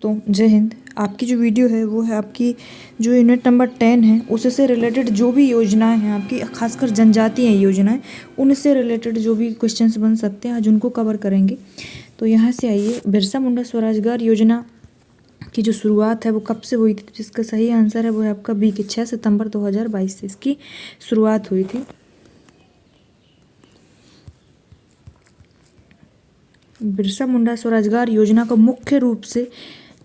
दोस्तों, जय हिंद। आपकी जो वीडियो है वो है आपकी जो यूनिट नंबर 10 है उससे रिलेटेड जो भी योजनाएं हैं आपकी, खासकर जनजातीय योजनाएं, उनसे रिलेटेड जो भी क्वेश्चंस बन सकते हैं आज उनको कवर करेंगे। तो यहाँ से आइए, बिरसा मुंडा स्वरोजगार योजना की जो शुरुआत है वो कब से हुई थी? तो जिसका सही आंसर है वो है आपका बी के 6 सितंबर 2022 से इसकी शुरुआत हुई थी। बिरसा मुंडा स्वरोजगार योजना का मुख्य रूप से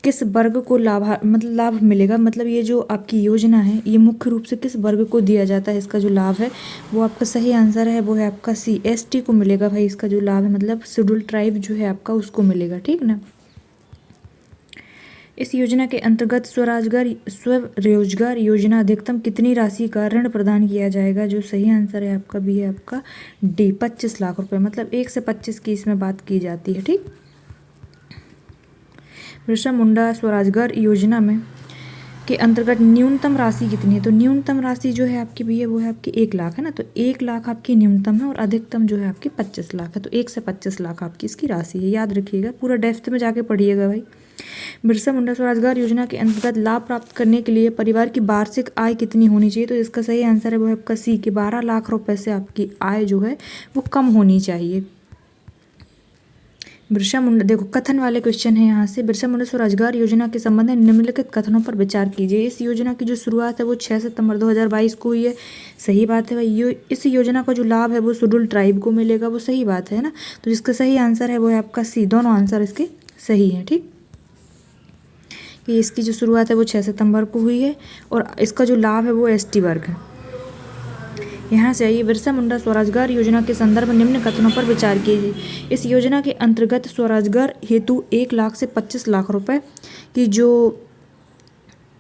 किस वर्ग को लाभ मिलेगा, मतलब ये जो आपकी योजना है ये मुख्य रूप से किस वर्ग को दिया जाता है, इसका जो लाभ है वो आपका सही आंसर है वो है आपका सी, एसटी को मिलेगा भाई। इसका जो लाभ है मतलब शेड्यूल ट्राइब जो है आपका उसको मिलेगा, ठीक ना। इस योजना के अंतर्गत स्वरोजगार योजना अधिकतम कितनी राशि का ऋण प्रदान किया जाएगा? जो सही आंसर है आपका बी है आपका डी, 25 लाख रुपए, मतलब 1 से 25 की इसमें बात की जाती है, ठीक। बिरसा मुंडा स्वरोजगार योजना में के अंतर्गत न्यूनतम राशि कितनी है? तो न्यूनतम राशि जो है आपकी भैया वो है आपकी 1 लाख है ना। तो 1 लाख आपकी न्यूनतम है और अधिकतम जो है आपकी 25 लाख है। तो 1 से 25 लाख आपकी इसकी राशि है, याद रखिएगा, पूरा डेप्थ में जाके पढ़िएगा भाई। बिरसा मुंडा स्वरोजगार योजना के अंतर्गत लाभ प्राप्त करने के लिए परिवार की वार्षिक आय कितनी होनी चाहिए? तो इसका सही आंसर है वो है आपका सी कि 12 लाख रुपए से आपकी आय जो है वो कम होनी चाहिए। बिरसा मुंडा, देखो कथन वाले क्वेश्चन है यहाँ से। बिरसा मुंडा स्वरोजगार योजना के संबंध में निम्नलिखित कथनों पर विचार कीजिए। इस योजना की जो शुरुआत है वो 6 सितंबर 2022 को हुई है, सही बात है भाई। इस योजना का जो लाभ है वो शेड्यूल ट्राइब को मिलेगा, वो सही बात है ना। तो जिसका सही आंसर है वो है आपका सी, दोनों आंसर इसके सही है, ठीक। कि इसकी जो शुरुआत है वो 6 सितंबर को हुई है और इसका जो लाभ है वो एसटी वर्ग है। यहाँ से आइए, बिरसा मुंडा स्वरोजगार योजना के संदर्भ में निम्न कथनों पर विचार कीजिए। इस योजना के अंतर्गत स्वरोजगार हेतु 1 लाख से 25 लाख रुपए की जो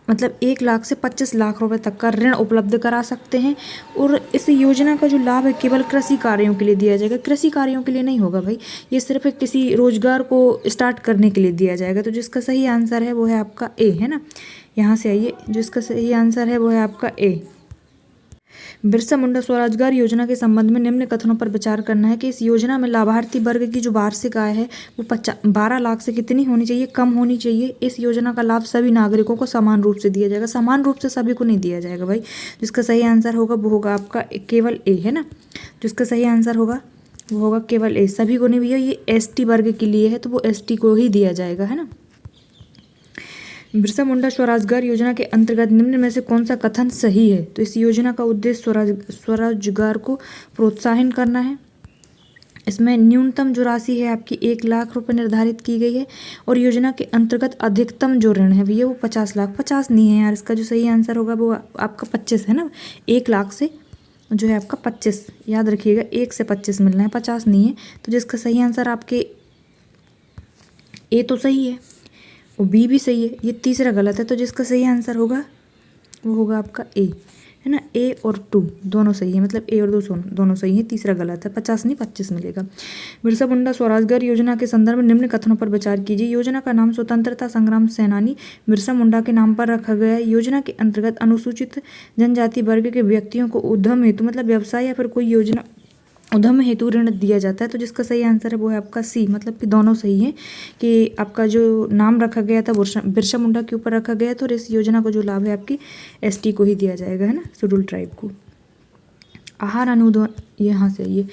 मतलब 1 लाख से 25 लाख रुपए तक का ऋण उपलब्ध करा सकते हैं। और इस योजना का जो लाभ है केवल कृषि कार्यों के लिए दिया जाएगा, कृषि कार्यों के लिए नहीं होगा भाई, ये सिर्फ किसी रोजगार को स्टार्ट करने के लिए दिया जाएगा। तो जिसका सही आंसर है वो है आपका ए, है ना। यहाँ से आइए, जिसका सही आंसर है वो है आपका ए। बिरसा मुंडा स्वरोजगार योजना के संबंध में निम्न कथनों पर विचार करना है कि इस योजना में लाभार्थी वर्ग की जो वार्षिक आय है वो 12 लाख से कितनी होनी चाहिए? कम होनी चाहिए। इस योजना का लाभ सभी नागरिकों को समान रूप से दिया जाएगा, समान रूप से सभी को नहीं दिया जाएगा भाई। जिसका सही आंसर होगा वो होगा आपका केवल ए, है ना। जिसका सही आंसर होगा वो होगा केवल ए, सभी को नहीं भैया, ये एसटी वर्ग के लिए है तो वो एसटी को ही दिया जाएगा, है ना। बिरसा मुंडा स्वरोजगार योजना के अंतर्गत निम्न में से कौन सा कथन सही है? तो इस योजना का उद्देश्य स्वरोजगार को प्रोत्साहन करना है। इसमें न्यूनतम जो राशि है आपकी 1 लाख रुपए निर्धारित की गई है और योजना के अंतर्गत अधिकतम जो ऋण है भैया वो 50 लाख, 50 नहीं है यार, इसका जो सही आंसर होगा वो आपका 25 है ना। 1 लाख से जो है आपका 25, याद रखिएगा, 1 से 25 मिलना है, 50 नहीं है। तो जिसका सही आंसर आपके ए तो सही है और बी भी सही है, ये तीसरा गलत है। तो जिसका सही आंसर होगा वो होगा आपका ए, है ना। ए और 2 दोनों सही है, मतलब ए और 2 दोनों सही है, तीसरा गलत है, 50 नहीं 25 मिलेगा। बिरसा मुंडा स्वरोजगार योजना के संदर्भ में निम्न कथनों पर विचार कीजिए। योजना का नाम स्वतंत्रता संग्राम सेनानी बिरसा मुंडा के नाम पर रखा गया है। योजना के अंतर्गत अनुसूचित जनजाति वर्ग के व्यक्तियों को उद्यम हेतु मतलब व्यवसाय या फिर कोई योजना उद्यम हेतु ऋण दिया जाता है। तो जिसका सही आंसर है वो है आपका सी, मतलब कि दोनों सही है कि आपका जो नाम रखा गया था बिरसा मुंडा के ऊपर रखा गया था और इस योजना का जो लाभ है आपकी एसटी को ही दिया जाएगा, है ना, शेड्यूल ट्राइब को। आहार अनुदान, यहाँ से ये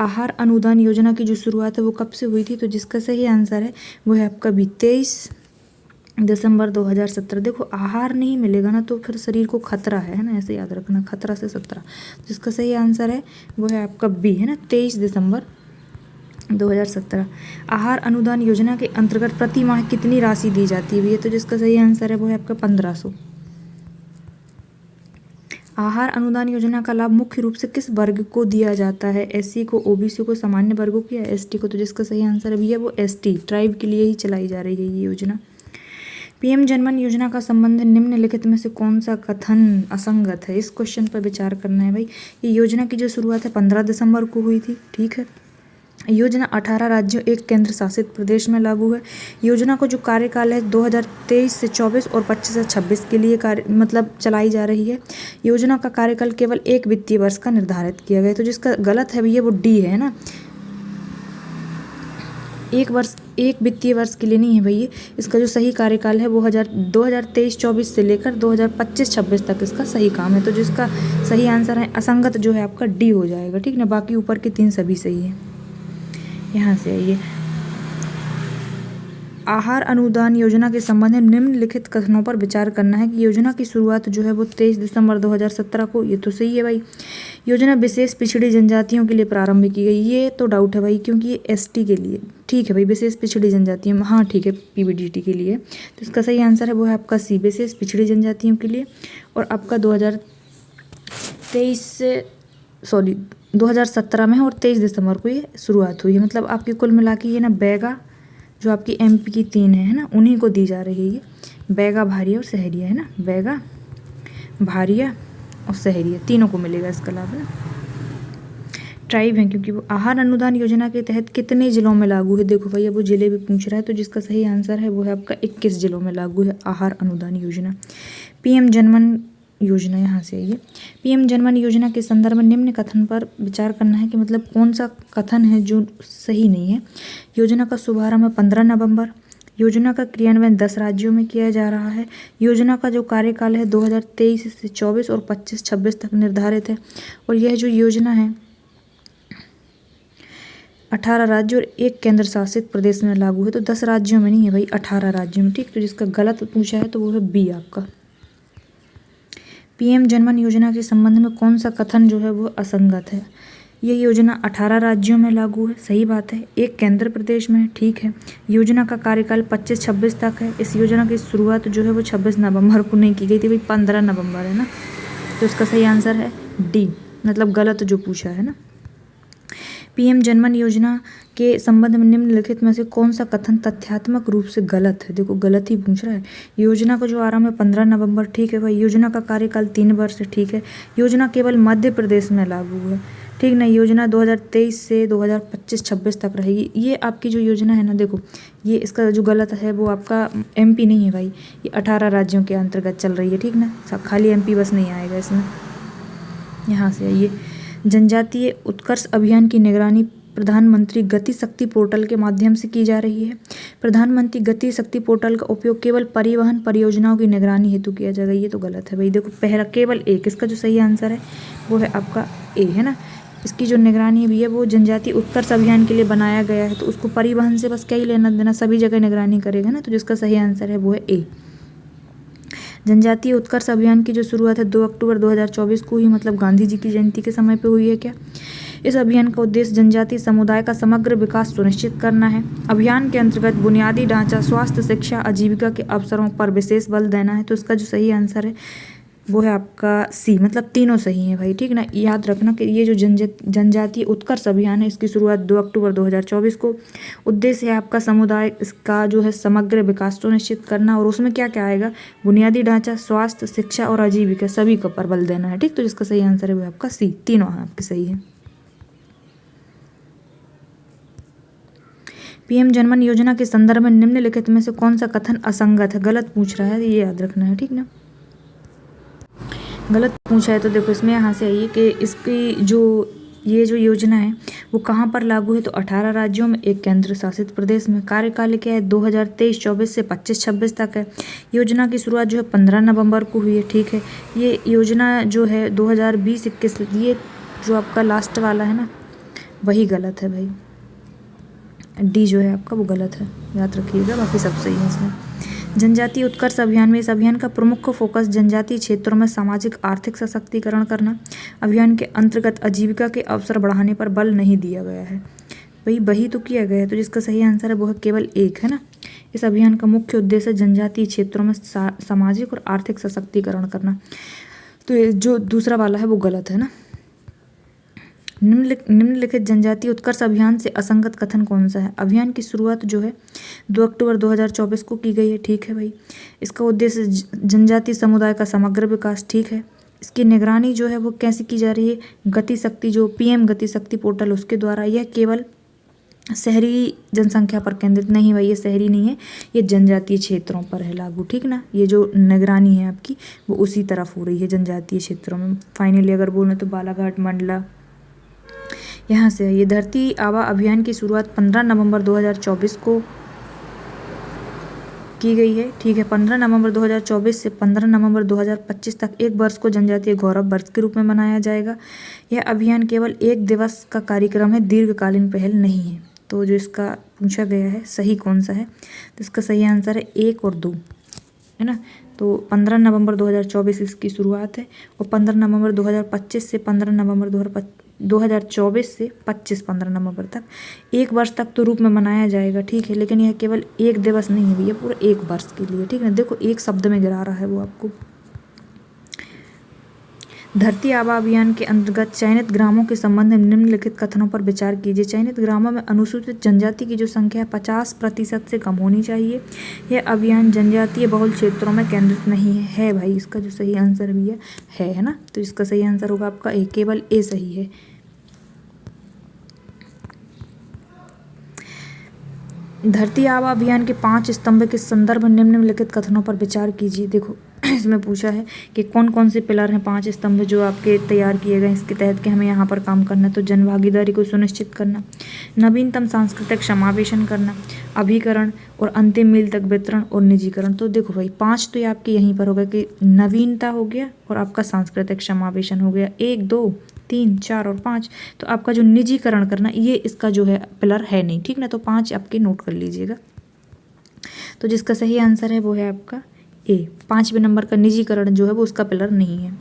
आहार अनुदान योजना की जो शुरुआत है वो कब से हुई थी? तो जिसका सही आंसर है वो है आपका भी 23 दिसंबर 2017। देखो आहार नहीं मिलेगा ना तो फिर शरीर को खतरा है ना, ऐसे याद रखना, खतरा से 17। जिसका सही आंसर है वो है आपका बी, है ना, 23 दिसंबर 2017। आहार अनुदान योजना के अंतर्गत प्रति माह कितनी राशि दी जाती है? तो जिसका सही आंसर है वो है आपका 1500। आहार अनुदान योजना का लाभ मुख्य रूप से किस वर्ग को दिया जाता है? एससी को, ओबीसी को, सामान्य वर्गों को या एसटी को? तो जिसका सही आंसर है भैया वो एसटी ट्राइब के लिए ही चलाई जा रही है ये योजना। पीएम जनमन योजना का संबंध निम्नलिखित में से कौन सा कथन असंगत है? इस क्वेश्चन पर विचार करना है भाई। ये योजना की जो शुरुआत है 15 दिसंबर को हुई थी, ठीक है। योजना 18 राज्यों, 1 केंद्र शासित प्रदेश में लागू है। योजना का जो कार्यकाल है 2023 से 24 और 25 से 26 के लिए मतलब चलाई जा रही है। योजना का कार्यकाल केवल 1 वित्तीय वर्ष का निर्धारित किया गया है। तो जिसका गलत है भैया वो डी है ना, एक वित्तीय वर्ष के लिए नहीं है भैया। इसका जो सही कार्यकाल है वो 2023-24 से लेकर 2025-26 तक इसका सही काम है। तो जिसका सही आंसर है असंगत जो है आपका डी हो जाएगा, ठीक ना। बाकी ऊपर के 3 सभी सही है। यहाँ से आइए, आहार अनुदान योजना के संबंध में निम्नलिखित कथनों पर विचार करना है कि योजना की शुरुआत जो है वो 23 दिसंबर 2017 को, ये तो सही है भाई। योजना विशेष पिछड़ी जनजातियों के लिए प्रारंभ की गई, ये तो डाउट है भाई क्योंकि ये एसटी के लिए, ठीक है भाई, विशेष पिछड़ी जनजातियों में, हाँ ठीक है, पीबीडीटी के लिए। तो इसका सही आंसर है वो है आपका सी, विशेष पिछड़ी जनजातियों के लिए। और आपका 2017 में है और 23 दिसंबर को ये शुरुआत हुई है। मतलब आपकी कुल मिला के ये ना बैगा जो आपकी एमपी की 3 है ना, उन्हीं को दी जा रही है ये, बैगा, भारिया और सहरिया है ना, बैगा, भारिया और सहरिया तीनों को मिलेगा इसका लाभ ना। ट्राइब है क्योंकि वो आहार अनुदान योजना के तहत कितने जिलों में लागू है। देखो भैया वो जिले भी पूछ रहा है, तो जिसका सही आंसर है वो है आपका 21 जिलों में लागू है आहार अनुदान योजना। पीएम जनमन योजना, यहाँ से आइए, पीएम जनमन योजना के संदर्भ में निम्न कथन पर विचार करना है कि मतलब कौन सा कथन है जो सही नहीं है। योजना का शुभारंभ 15 नवंबर, योजना का क्रियान्वयन 10 राज्यों में किया जा रहा है, योजना का जो कार्यकाल है 2023 से 24 और 25-26 तक निर्धारित है, और यह जो योजना है 18 राज्यों और 1 केंद्र शासित प्रदेश में लागू है। तो 10 राज्यों में नहीं है भाई, 18 राज्यों में, ठीक। तो जिसका गलत पूछा है तो वो है बी आपका। पीएम जनमन योजना के संबंध में कौन सा कथन जो है वो असंगत है। ये योजना 18 राज्यों में लागू है, सही बात है, 1 केंद्र प्रदेश में, ठीक है। योजना का कार्यकाल 25-26 तक है। इस योजना की शुरुआत जो है वो 26 नवंबर को नहीं की गई थी भाई, 15 नवंबर है ना। तो इसका सही आंसर है डी, मतलब गलत जो पूछा है ना। पीएम जनमन योजना के संबंध में निम्नलिखित में से कौन सा कथन तथ्यात्मक रूप से गलत है। देखो गलत ही पूछ रहा है। योजना का जो आरंभ है 15 नवंबर, ठीक है भाई। योजना का कार्यकाल 3 वर्ष है, ठीक है। योजना केवल मध्य प्रदेश में लागू है, ठीक ना। योजना 2023 से 2025-26 तक रहेगी। ये आपकी जो योजना है ना, देखो ये इसका जो गलत है वो आपका एमपी नहीं है भाई, ये 18 राज्यों के अंतर्गत चल रही है, ठीक ना। खाली एमपी बस नहीं आएगा इसमें। यहाँ से आइए, जनजातीय उत्कर्ष अभियान की निगरानी प्रधानमंत्री गति शक्ति पोर्टल के माध्यम से की जा रही है। प्रधानमंत्री गति शक्ति पोर्टल का उपयोग केवल परिवहन परियोजनाओं की निगरानी हेतु किया जाएगा, ये तो गलत है भाई। देखो पहला केवल एक, इसका जो सही आंसर है वो है आपका ए, है ना। इसकी जो निगरानी भी है वो जनजातीय उत्कर्ष अभियान के लिए बनाया गया है, तो उसको परिवहन से बस क्या ही लेना देना, सभी जगह निगरानी करेगा ना। तो जिसका सही आंसर है वो है ए। जनजातीय उत्कर्ष अभियान की जो शुरुआत है 2 अक्टूबर 2024 को ही, मतलब गांधी जी की जयंती के समय पे हुई है क्या। इस अभियान का उद्देश्य जनजातीय समुदाय का समग्र विकास सुनिश्चित करना है। अभियान के अंतर्गत बुनियादी ढांचा, स्वास्थ्य, शिक्षा, आजीविका के अवसरों पर विशेष बल देना है। तो इसका जो सही आंसर है वो है आपका सी, मतलब तीनों सही है भाई, ठीक ना। याद रखना कि ये जो जनजातीय उत्कर्ष अभियान है इसकी शुरुआत 2 अक्टूबर 2024 को। उद्देश्य है आपका समुदाय इसका जो है समग्र विकास सुनिश्चित करना, और उसमें क्या क्या आएगा, बुनियादी ढांचा, स्वास्थ्य, शिक्षा और आजीविका सभी को पर बल देना है, ठीक। तो जिसका सही आंसर है वो आपका सी, तीनों आपके सही है। पीएम जनमन योजना के संदर्भ में निम्नलिखित में से कौन सा कथन असंगत है। गलत पूछ रहा है, ये याद रखना है, ठीक ना। गलत पूछा है तो देखो इसमें यहाँ से आइए कि इसकी जो ये जो योजना है वो कहाँ पर लागू है, तो 18 राज्यों में, 1 केंद्र शासित प्रदेश में। कार्यकाल क्या है 2023-24 से 25-26 तक है। योजना की शुरुआत जो है 15 नवंबर को हुई है, ठीक है। ये योजना जो है 2020-21, ये जो आपका लास्ट वाला है ना वही गलत है भाई, डी जो है आपका वो गलत है, याद रखिएगा, बाकी सब सही है इसमें। जनजातीय उत्कर्ष अभियान में, इस अभियान का प्रमुख फोकस जनजातीय क्षेत्रों में सामाजिक आर्थिक सशक्तिकरण करना। अभियान के अंतर्गत आजीविका के अवसर बढ़ाने पर बल नहीं दिया गया है भाई, वही तो किया गया है। तो जिसका सही आंसर है वो है केवल एक, है ना। इस अभियान का मुख्य उद्देश्य जनजातीय क्षेत्रों में सामाजिक और आर्थिक सशक्तिकरण करना। तो ये जो दूसरा वाला है वो गलत है ना। निम्नलिखित जनजातीय उत्कर्ष अभियान से असंगत कथन कौन सा है। अभियान की शुरुआत जो है 2 अक्टूबर 2024 को की गई है, ठीक है भाई। इसका उद्देश्य जनजातीय समुदाय का समग्र विकास, ठीक है। इसकी निगरानी जो है वो कैसे की जा रही है, गति शक्ति जो पीएम गति शक्ति पोर्टल उसके द्वारा। यह केवल शहरी जनसंख्या पर केंद्रित नहीं भाई, ये शहरी नहीं है, ये जनजातीय क्षेत्रों पर है लागू, ठीक ना। ये जो निगरानी है आपकी वो उसी तरफ हो रही है जनजातीय क्षेत्रों में। फाइनली अगर बोलें तो बालाघाट, मंडला, यहाँ से ये धरती आबा अभियान की शुरुआत 15 नवंबर 2024 को की गई है। ठीक है, 15 नवंबर 2024 से 15 नवंबर 2025 तक एक वर्ष को जनजातीय गौरव वर्ष के रूप में मनाया जाएगा। यह अभियान केवल एक दिवस का कार्यक्रम है, दीर्घकालीन पहल नहीं है। तो जो इसका पूछा गया है सही कौन सा है, तो इसका सही आंसर है 1 और 2, है ना। तो 15 नवंबर 2024 इसकी शुरुआत है और 15 नवंबर 2025 से 15 नवंबर 2024 से 15 नवंबर तक, एक वर्ष तक तो रूप में मनाया जाएगा। ठीक है, लेकिन यह केवल एक दिवस नहीं है भैया, पूरा एक वर्ष के लिए। ठीक है, देखो एक शब्द में गिरा रहा है वो आपको। धरती आबा अभियान के अंतर्गत चयनित ग्रामों के संबंध में निम्नलिखित कथनों पर विचार कीजिए। चयनित ग्रामों में अनुसूचित जनजाति की जो संख्या है 50% से कम होनी चाहिए। यह अभियान जनजातीय बहुल क्षेत्रों में केंद्रित नहीं है भाई, इसका जो सही आंसर भी है ना। तो इसका सही आंसर होगा आपका ए, केवल ए सही है। धरती आबा अभियान के 5 स्तंभ के संदर्भ में निम्नलिखित कथनों पर विचार कीजिए। देखो इसमें पूछा है कि कौन कौन से पिलर हैं, 5 स्तंभ जो आपके तैयार किए गए इसके तहत कि हमें यहाँ पर काम करना है। तो जन भागीदारी को सुनिश्चित करना, नवीनतम सांस्कृतिक समावेशन करना, अभिकरण और अंतिम मील तक वितरण और निजीकरण। तो देखो भाई 5 तो ये आपके यहीं पर होगा कि नवीनता हो गया और आपका सांस्कृतिक समावेशन हो गया, 1 2 3 4 और 5। तो आपका जो निजीकरण करना ये इसका जो है पिलर है नहीं। ठीक ना, तो 5 आपके नोट कर लीजिएगा। तो जिसका सही आंसर है वो है आपका ए, 5वें नंबर का निजीकरण जो है वो उसका पिलर नहीं है।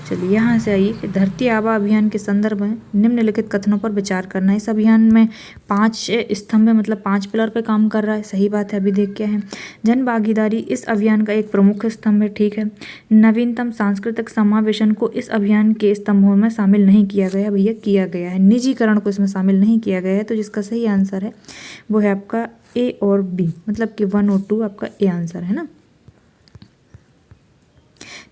चलिए यहाँ से आइए कि धरती आबा अभियान के संदर्भ में निम्नलिखित कथनों पर विचार करना है। इस अभियान में 5 स्तंभ है, मतलब 5 पिलर पे काम कर रहा है, सही बात है। अभी देख क्या है, जन भागीदारी इस अभियान का एक प्रमुख स्तंभ है। ठीक है, नवीनतम सांस्कृतिक समावेशन को इस अभियान के स्तंभों में शामिल नहीं किया गया भैया, किया गया है। निजीकरण को इसमें शामिल नहीं किया गया है। तो जिसका सही आंसर है वो है आपका ए और बी, मतलब कि 1 और 2 आपका ए आंसर है ना।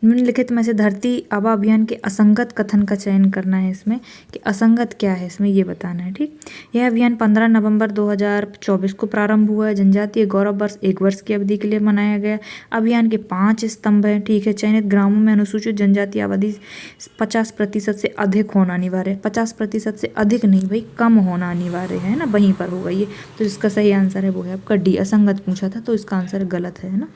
निम्नलिखित में से धरती आबा अभियान के असंगत कथन का चयन करना है इसमें, कि असंगत क्या है इसमें ये बताना है। ठीक, यह अभियान 15 नवंबर 2024 को प्रारंभ हुआ है। जनजातीय गौरव वर्ष 1 वर्ष की अवधि के लिए मनाया गया। अभियान के 5 स्तंभ हैं। ठीक है, चयनित ग्रामों में अनुसूचित जनजाति आबादी 50% से अधिक होना अनिवार्य है। 50% से अधिक नहीं भाई, कम होना अनिवार्य है ना, वहीं पर होगा ये। तो इसका सही आंसर है वो है आपका डी, असंगत पूछा था तो इसका आंसर गलत है ना।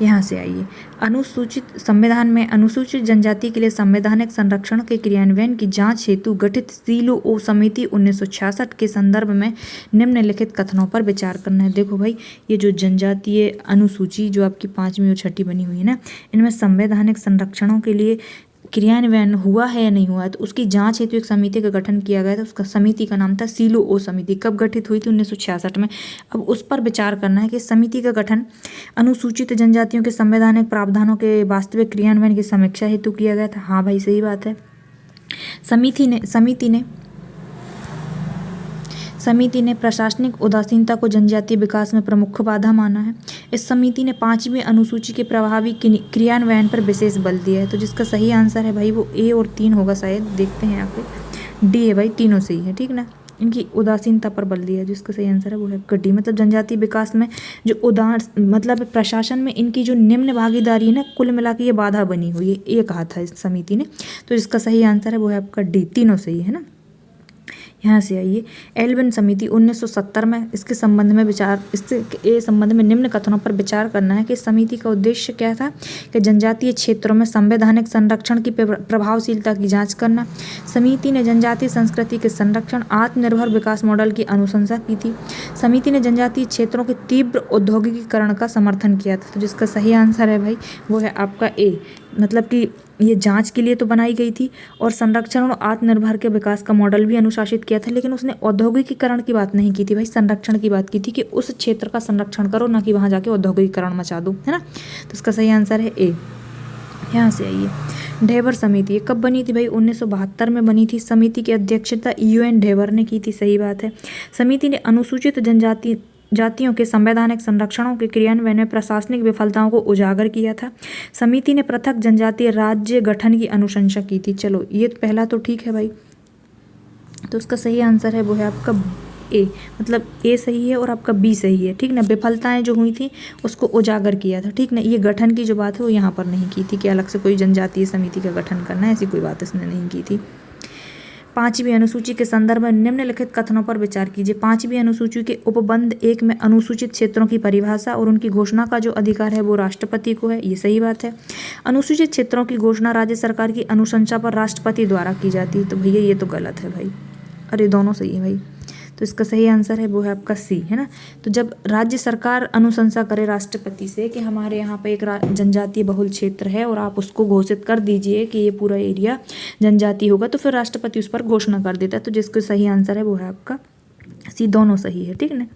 यहाँ से आइए, अनुसूचित संविधान में अनुसूचित जनजाति के लिए संवैधानिक संरक्षण के क्रियान्वयन की जांच हेतु गठित सीएलओ समिति 1966 के संदर्भ में निम्नलिखित कथनों पर विचार करना है। देखो भाई, ये जो जनजातीय अनुसूची जो आपकी 5वीं और 6ठी बनी हुई है ना, इनमें संवैधानिक संरक्षणों के लिए क्रियान्वयन हुआ है या नहीं हुआ है, तो उसकी जांच हेतु एक समिति का गठन किया गया था। उसका समिति का नाम था सीएलओ समिति। कब गठित हुई थी? 1966 में। अब उस पर विचार करना है कि समिति का गठन अनुसूचित जनजातियों के संवैधानिक प्रावधानों के वास्तविक क्रियान्वयन की समीक्षा हेतु किया गया था। हाँ भाई सही बात है। समिति ने प्रशासनिक उदासीनता को जनजातीय विकास में प्रमुख बाधा माना है। इस समिति ने 5वीं अनुसूची के प्रभावी क्रियान्वयन पर विशेष बल दिया है। तो जिसका सही आंसर है भाई वो ए और 3 होगा शायद, देखते हैं यहाँ पे। डी है भाई, तीनों सही है। ठीक ना, इनकी उदासीनता पर बल दिया है। जिसका सही आंसर है वो है डी, मतलब जनजातीय विकास में जो मतलब प्रशासन में इनकी जो निम्न भागीदारी है ना, कुल मिला के ये बाधा बनी हुई है, ये कहा था इस समिति ने। तो जिसका सही आंसर है वो है आपका डी, तीनों सही है ना। यहाँ से आइए, एल्विन समिति 1970 में इसके संबंध में संबंध में निम्न कथनों पर विचार करना है कि समिति का उद्देश्य क्या था, कि जनजातीय क्षेत्रों में संवैधानिक संरक्षण की प्रभावशीलता की जांच करना। समिति ने जनजातीय संस्कृति के संरक्षण आत्मनिर्भर विकास मॉडल की अनुशंसा की थी। समिति ने जनजातीय क्षेत्रों के तीव्र औद्योगिकीकरण का समर्थन किया था। तो जिसका सही आंसर है भाई वो है आपका ए, मतलब कि ये जांच के लिए तो बनाई गई थी और संरक्षण और आत्मनिर्भर के विकास का मॉडल भी अनुशासित किया था, लेकिन उसने औद्योगिकीकरण की बात नहीं की थी भाई, संरक्षण की बात की थी कि उस क्षेत्र का संरक्षण करो, ना कि वहाँ जाके औद्योगिकीकरण मचा दो, है ना। तो इसका सही आंसर है ए। यहाँ से आइए, ढेबर समिति कब बनी थी भाई? 1972 में बनी थी। समिति की अध्यक्षता यूएन ढेबर ने की थी, सही बात है। समिति ने अनुसूचित जातियों के संवैधानिक संरक्षणों के क्रियान्वयन में प्रशासनिक विफलताओं को उजागर किया था। समिति ने पृथक जनजातीय राज्य गठन की अनुशंसा की थी। चलो ये पहला तो ठीक है भाई, तो उसका सही आंसर है वो है आपका ए, मतलब ए सही है और आपका बी सही है। ठीक ना, विफलताएं जो हुई थी उसको उजागर किया था। ठीक ना, ये गठन की जो बात है वो यहाँ पर नहीं की थी कि अलग से कोई जनजातीय समिति का गठन करना है, ऐसी कोई बात इसने नहीं की थी। 5वीं अनुसूची के संदर्भ में निम्नलिखित कथनों पर विचार कीजिए। 5वीं अनुसूची के उपबंध 1 में अनुसूचित क्षेत्रों की परिभाषा और उनकी घोषणा का जो अधिकार है वो राष्ट्रपति को है, ये सही बात है। अनुसूचित क्षेत्रों की घोषणा राज्य सरकार की अनुशंसा पर राष्ट्रपति द्वारा की जाती है, तो भैया ये तो गलत है भाई, अरे दोनों सही है भाई। तो इसका सही आंसर है वो है आपका सी, है ना। तो जब राज्य सरकार अनुशंसा करे राष्ट्रपति से कि हमारे यहाँ पे एक जनजातीय बहुल क्षेत्र है और आप उसको घोषित कर दीजिए कि ये पूरा एरिया जनजाति होगा, तो फिर राष्ट्रपति उस पर घोषणा कर देता है। तो जिसका सही आंसर है वो है आपका सी, दोनों सही है, ठीक है ना।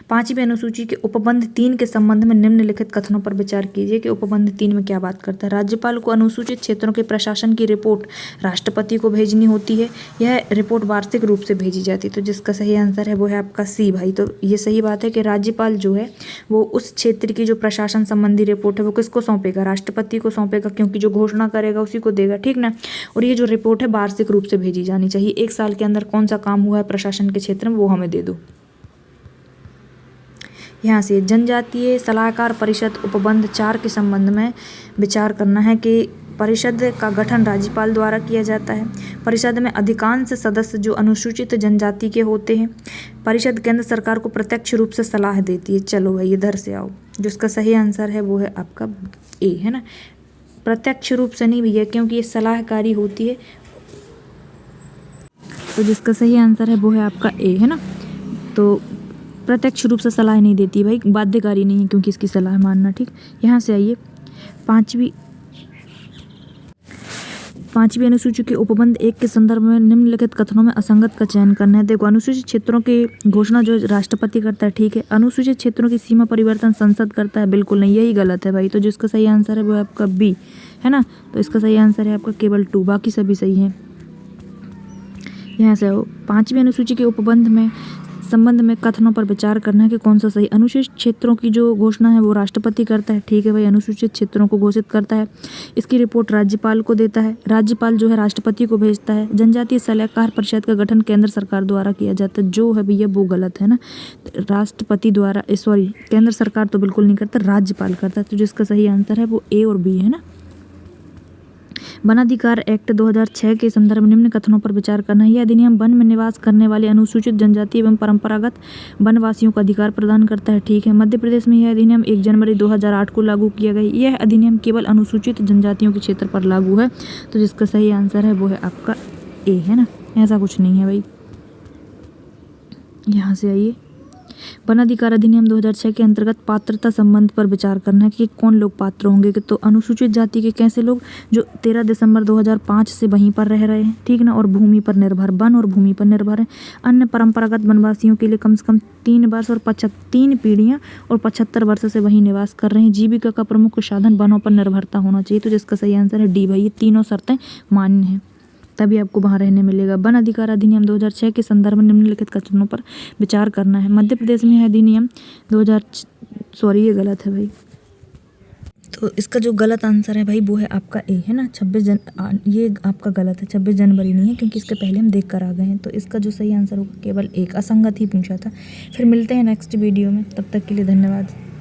5वीं अनुसूची के उपबंध 3 के संबंध में निम्नलिखित कथनों पर विचार कीजिए कि उपबंध 3 में क्या बात करता है। राज्यपाल को अनुसूचित क्षेत्रों के प्रशासन की रिपोर्ट राष्ट्रपति को भेजनी होती है। यह रिपोर्ट वार्षिक रूप से भेजी जाती है। तो जिसका सही आंसर है वो है आपका सी भाई। तो ये सही बात है कि राज्यपाल जो है वो उस क्षेत्र की जो प्रशासन संबंधी रिपोर्ट है वो किसको सौंपेगा, राष्ट्रपति को सौंपेगा, क्योंकि जो घोषणा करेगा उसी को देगा, ठीक ना। और ये जो रिपोर्ट है वार्षिक रूप से भेजी जानी चाहिए। 1 साल के अंदर कौन सा काम हुआ है प्रशासन के क्षेत्र में वो हमें दे दो। यहाँ से जनजातीय सलाहकार परिषद उपबंध 4 के संबंध में विचार करना है कि परिषद का गठन राज्यपाल द्वारा किया जाता है। परिषद में अधिकांश सदस्य जो अनुसूचित जनजाति के होते हैं। परिषद केंद्र सरकार को प्रत्यक्ष रूप से सलाह देती है। चलो भाई इधर से आओ, जो इसका सही आंसर है वो है आपका ए, है ना। प्रत्यक्ष रूप से नहीं भैया, क्योंकि ये सलाहकारी होती है। तो जिसका सही आंसर है वो है आपका ए, है ना। तो प्रत्यक्ष रूप से सलाह नहीं देती भाई, बाध्यकारी नहीं है क्योंकि इसकी सलाह मानना, ठीक। यहाँ से आइए 5वीं अनुसूची के उपबंध 1 के संदर्भ में निम्नलिखित कथनों में असंगत का चयन करना है। देखो, अनुसूचित क्षेत्रों की घोषणा जो राष्ट्रपति करता है, ठीक है। अनुसूचित क्षेत्रों की सीमा परिवर्तन संसद करता है, बिल्कुल नहीं, यही गलत है भाई। तो जिसका सही आंसर है वो आपका बी, है ना। तो इसका सही आंसर है आपका केवल 2, बाकी सभी सही हैं। यहाँ से 5वीं अनुसूची के उपबंध में संबंध में कथनों पर विचार करना है कि कौन सा सही। अनुसूचित क्षेत्रों की जो घोषणा है वो राष्ट्रपति करता है, ठीक है भाई। अनुसूचित क्षेत्रों को घोषित करता है, इसकी रिपोर्ट राज्यपाल को देता है, राज्यपाल जो है राष्ट्रपति को भेजता है। जनजातीय सलाहकार परिषद का गठन केंद्र सरकार द्वारा किया जाता है, जो है भैया वो गलत है ना। राष्ट्रपति द्वारा, सॉरी, केंद्र सरकार तो बिल्कुल नहीं करता, राज्यपाल करता है। तो जिसका सही आंसर है वो ए और बी, है ना। वन अधिकार एक्ट 2006 के संदर्भ में निम्न कथनों पर विचार करना है। यह अधिनियम वन में निवास करने वाले अनुसूचित जनजाति एवं परंपरागत वनवासियों को अधिकार प्रदान करता है, ठीक है। मध्य प्रदेश में यह अधिनियम 1 जनवरी 2008 को लागू किया गया। यह अधिनियम केवल अनुसूचित जनजातियों के क्षेत्र पर लागू है। तो जिसका सही आंसर है वो है आपका ए, है ना। ऐसा कुछ नहीं है भाई। यहाँ से आइए, वन अधिकार अधिनियम 2006 के अंतर्गत पात्रता संबंध पर विचार करना है कि कौन लोग पात्र होंगे। तो अनुसूचित जाति के कैसे लोग जो 13 दिसंबर 2005 से वहीं पर रह रहे हैं, ठीक ना, और भूमि पर निर्भर, वन और भूमि पर निर्भर है। अन्य परंपरागत वनवासियों के लिए कम से कम 3 वर्ष और 3 पीढ़ियां और 75 वर्ष से वहीं निवास कर रहे हैं। जीविका का प्रमुख साधन वनों पर निर्भरता होना चाहिए। तो जिसका सही आंसर है डी भाई। ये तीनों शर्तें मान्य हैं, तभी आपको वहाँ रहने मिलेगा। वन अधिकार अधिनियम 2006 के संदर्भ में निम्नलिखित कथनों पर विचार करना है। मध्य प्रदेश में यह अधिनियम ये गलत है भाई। तो इसका जो गलत आंसर है भाई वो है आपका ए, है ना। ये आपका गलत है, 26 जनवरी नहीं है, क्योंकि इसके पहले हम देख कर आ गए हैं। तो इसका जो सही आंसर होगा केवल एक, असंगत ही पूछा था। फिर मिलते हैं नेक्स्ट वीडियो में, तब तक के लिए धन्यवाद।